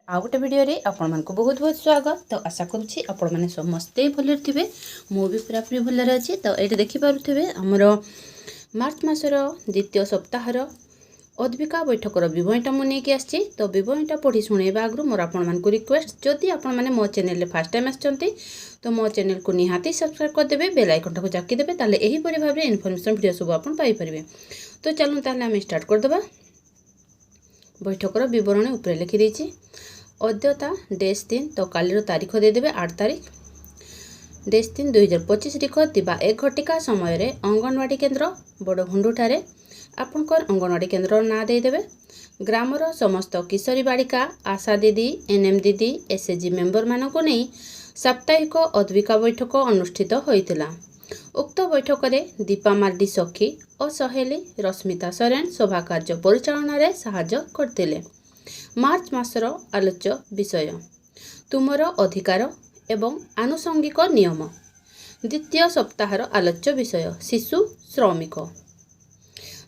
आउ गोटे वीडियो रे आपण मानक बहुत बहुत स्वागत। तो आशा करुँची आपण मैंने समस्ते भल थे मु भी पूरा पूरी भलरे अच्छी। तो ये देखिपे आमर मार्च मासर द्वितीय सप्ताहर अद्विका बैठकर विवरणटा मुझे आसी। तो विवरणटा पढ़ी शुणेबा आगु मोर आपण रिक्वेस्ट, जदि आपण मैंने मो चैनल फास्ट टाइम आछंती तो मो चैनल को निहाती सब्सक्राइब करदेवे, बेल आइकन को जाकीदेवे, ताले एही परि भाबरे इनफॉरमेशन वीडियो सब आपण पाई परिबे। तो चलू ताले आम स्टार्ट करदेबा। बैठकर विवरण ऊपर लिखि देछि अद्यता डेज 3। तो कालीर तारीख देदेवे 8 तारीख डेज 3 2025 लिख दिबा 1 घटिका समय रे अंगनवाड़ी केन्द्र बड़भुंडुठारे आपनकर अंगनवाड़ी केन्द्र ना देदेवे। ग्रामर समस्त किशोरी बालिका, आशा दीदी, एनएम दीदी, एसएचजी मेंबर मानक नहीं साप्ताहिक अद्विका बैठक अनुष्ठित होइतिला। उक्त बैठक में दीपा मार्डी सखी और सहेली रश्मिता सोरेन सभा कार्य परिचालन रे सहाय्य करथिले। मार्च मासर आलोच्य विषय तुमर अधिकार एवं आनुषंगिक नियम। द्वितीय सप्ताहर आलोच्य विषय शिशु श्रमिक।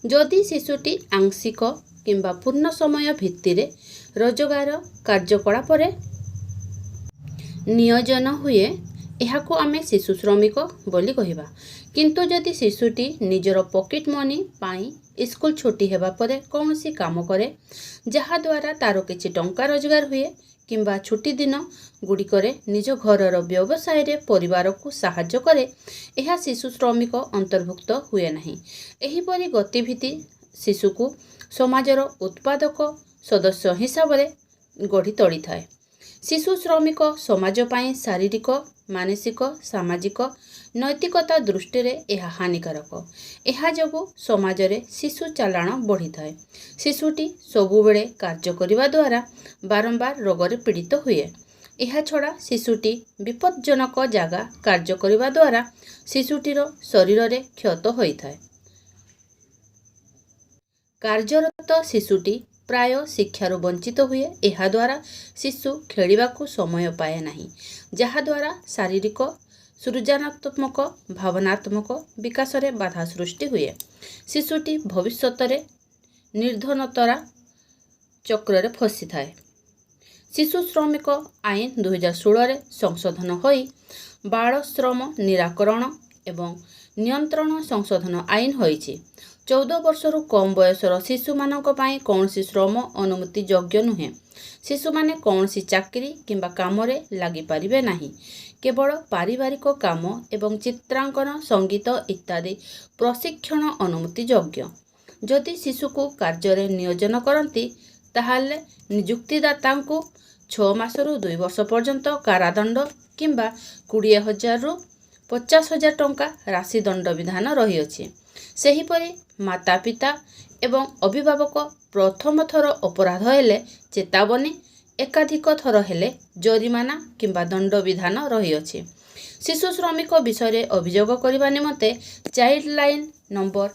जदि शिशुटी आंशिक किंबा पूर्ण समय भित्तिरे रोजगार कार्यकलाप नियोजन हुए यहाको आमे शिशु श्रमिक बोली कहिबा। किंतु जदि शिशुटी निजर पॉकेट मनी पाई स्कूल छुट्टी हेबा परे कौनसी काम करे जहा द्वारा तारो किछि टंका रोजगार हुए किंबा छुट्टी दिन गुड़िकरे निज घरर व्यवसाय रे परिवार को साहाय्य करे यह शिशु श्रमिक अंतर्भुक्त हुए नहीं। एहिपरि गतिविधि शिशु को समाजर उत्पादक सदस्य हिसाब से गढ़ी तोड़ी थाए। शिशु श्रमिक समाज पाई शारीरिक, मानसिक, सामाजिक, नैतिकता दृष्टि रे यह हानिकारक। यह जोगु समाज रे शिशु चालाण बढ़ी थाए। शिशुटी सबुबेले कार्य करिवा द्वारा बारंबार रोग रे पीड़ित हुए। यह छड़ा शिशुटी विपज्जनक जगह कार्य करिवा द्वारा शिशुटीर शरीर रे क्षत होई थाए। कार्यरत शिशुटी प्राय शिक्षार वंचित हुए। यह द्वारा शिशु खेलिबाकू समय पाए नहीं, जहा द्वारा शारीरिक, सृजनात्मक, भावनात्मक विकास रे बाधा सृष्टि हुए। शिशुटी भविष्यत रे निर्धनतार चक्र रे फसी थाए। शिशु श्रमिक आईन 2016 रे संशोधन होई बाल श्रम निराकरण एवं नियंत्रण संशोधन आईन होईछि। 14 वर्षरु कम बयसर शिशु मानक पाई कौनसी श्रम अनुमति योग्य नुहे। शिशु माने कौनसी चाकरी किंबा काम रे लागि पारिबे नाही। केवल पारिवारिक काम एवं चित्रांकन, संगीत इत्यादि प्रशिक्षण अनुमति योग्य। जदि शिशु को कार्य रे नियोजन करती ताहाले नियुक्तिदाता को 6 मासरु 2 वर्ष पर्यंत कारादंड किंबा 20,000 रु 50,000 टंका राशि दंड विधान रही अछि। सेहीपरि माता पिता एवं अभिभावक प्रथम थर अपराध हेले चेतावनी, एकाधिक थर हेले जरिमाना किंबा दंड विधान रही अछि। शिशु श्रमिक विषय अभियोग करने निमंते चाइल्ड लाइन नंबर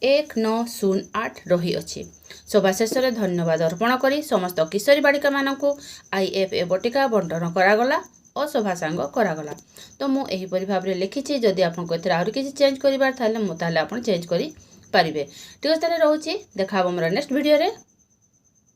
1908 रही अछि। सभा शेष में धन्यवाद अर्पण करी समस्त किशोरी बालिका मानकु IFA बटिका बंटन करागला और सभा सांग करागला। तो मु एहीपरि भाव लिखिछि। जदि आपन को आउर किछि चेंज करिबार थाले मो ताले आपन चेंज करि पारिबे। ठीक अछि, ताले रहउछि। देखा हमर नेक्स्ट वीडियो रे।